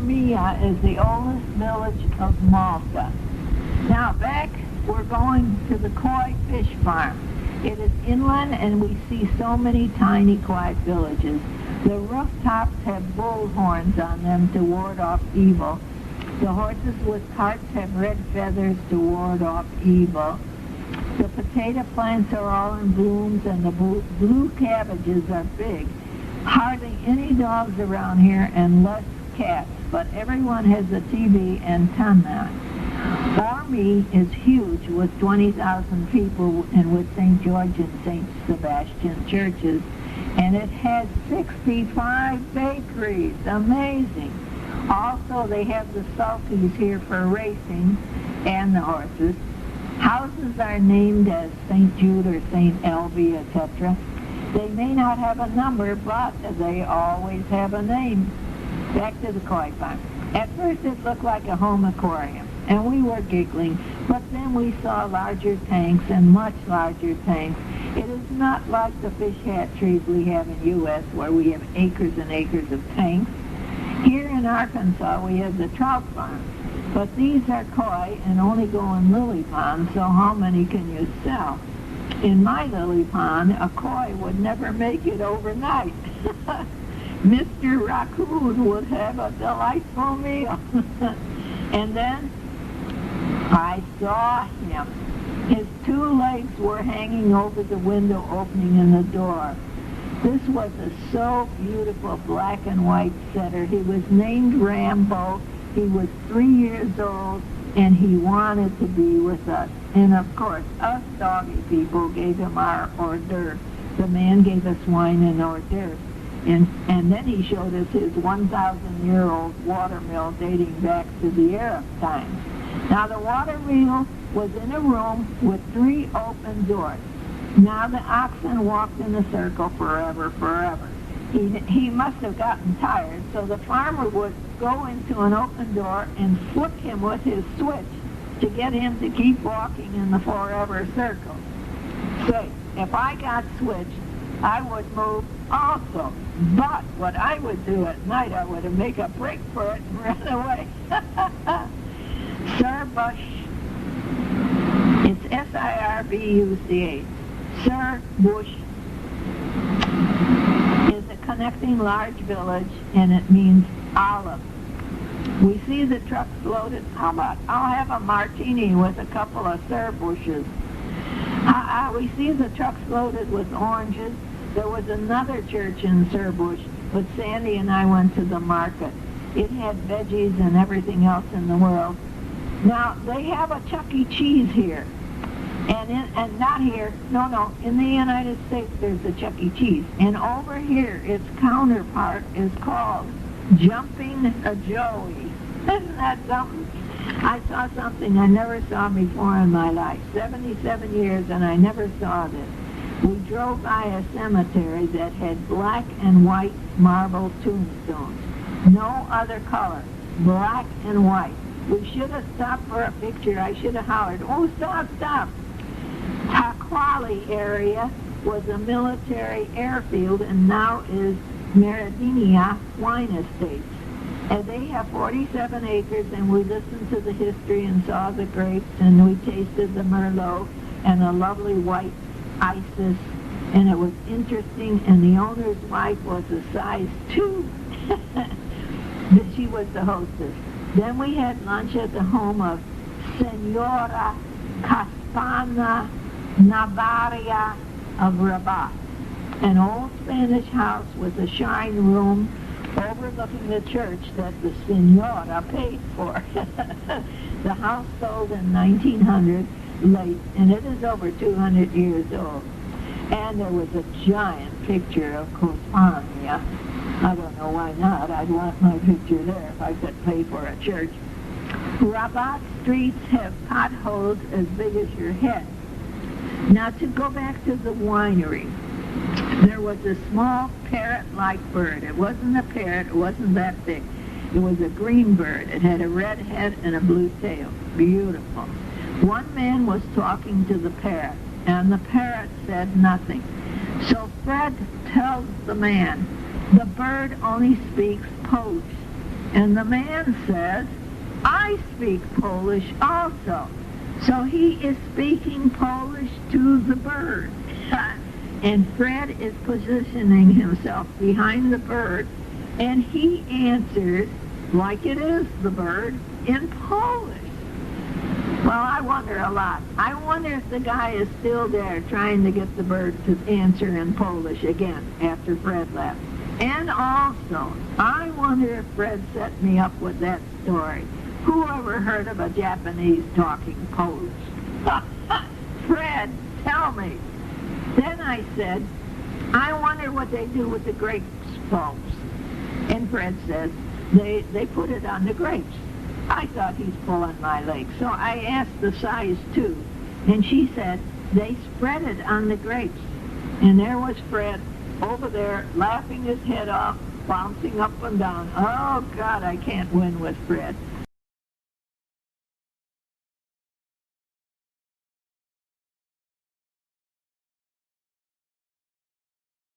Bormia is the oldest village of Malta. Now back, we're going to the koi fish farm. It is inland and we see so many tiny quiet villages. The rooftops have bull horns on them to ward off evil. The horses with carts have red feathers to ward off evil. The potato plants are all in blooms and the blue cabbages are big. Hardly any dogs around here and less cats, but everyone has a TV antenna. Bormia is huge with 20,000 people and with St. George and St. Sebastian churches, and it has 65 bakeries. Amazing. Also, they have the sulkies here for racing and the horses. Houses are named as St. Jude or St. Elvie, etc. They may not have a number, but they always have a name. Back to the koi farm. At first it looked like a home aquarium, and we were giggling, but then we saw larger tanks and much larger tanks. It is not like the fish hatcheries we have in U.S. where we have acres and acres of tanks. Here in Arkansas we have the trout farm, but these are koi and only go in lily ponds, so how many can you sell? In my lily pond, a koi would never make it overnight. Mr. Raccoon would have a delightful meal. And then I saw him. His two legs were hanging over the window opening in the door. This was a so beautiful black and white setter. He was named Rambo. He was 3 years old, and he wanted to be with us. And of course, us doggy people gave him our hors d'oeuvres. The man gave us wine and hors d'oeuvres. And then he showed us his 1,000-year-old water mill dating back to the Arab times. Now the water wheel was in a room with 3 open doors. Now the oxen walked in a circle forever. He must have gotten tired, so the farmer would go into an open door and flick him with his switch to get him to keep walking in the forever circle. Say, if I got switched, I would move also. But what I would do at night, I would make a break for it and run away. Sir Bush, it's S-I-R-B-U-C-H. Sir Bush is a connecting large village, and it means olive. We see the trucks loaded. How about I'll have a martini with a couple of Sir Bushes. We see the trucks loaded with oranges. There was another church in Sir Bush, but Sandy and I went to the market. It had veggies and everything else in the world. Now, they have a Chuck E. Cheese here. And not here, no, in the United States there's a Chuck E. Cheese. And over here, its counterpart is called Jumping a Joey. Isn't that something? I saw something I never saw before in my life. 77 years and I never saw this. We drove by a cemetery that had black and white marble tombstones. No other color. Black and white. We should have stopped for a picture. I should have hollered, "Oh, stop! Taquali area was a military airfield and now is Meridinia Wine Estates. And they have 47 acres, and we listened to the history and saw the grapes, and we tasted the Merlot and a lovely white Isis, and it was interesting, and the owner's wife was a size 2. She was the hostess. Then we had lunch at the home of Senora Caspana Navaria of Rabat, an old Spanish house with a shrine room overlooking the church that the Senora paid for. The house sold in 1900 late, and it is over 200 years old. And there was a giant picture of Cosmania. I don't know why not. I'd want my picture there if I could pay for a church. Rabat streets have potholes as big as your head. Now to go back to the winery, there was a small parrot-like bird. It wasn't a parrot, it wasn't that big. It was a green bird. It had a red head and a blue tail. Beautiful. One man was talking to the parrot, and the parrot said nothing. So Fred tells the man, the bird only speaks post. And the man says, I speak Polish also. So he is speaking Polish to the bird. And Fred is positioning himself behind the bird, and he answers like it is the bird in Polish. Well, I wonder a lot. I wonder if the guy is still there trying to get the bird to answer in Polish again after Fred left. And also, I wonder if Fred set me up with that story. Who ever heard of a Japanese talking Polish? Fred, tell me. Then I said, I wonder what they do with the grapes, folks. And Fred says, they put it on the grapes. I thought he's pulling my leg, so I asked the size too. And she said, they spread it on the grapes. And there was Fred over there laughing his head off, bouncing up and down. Oh, God, I can't win with Fred.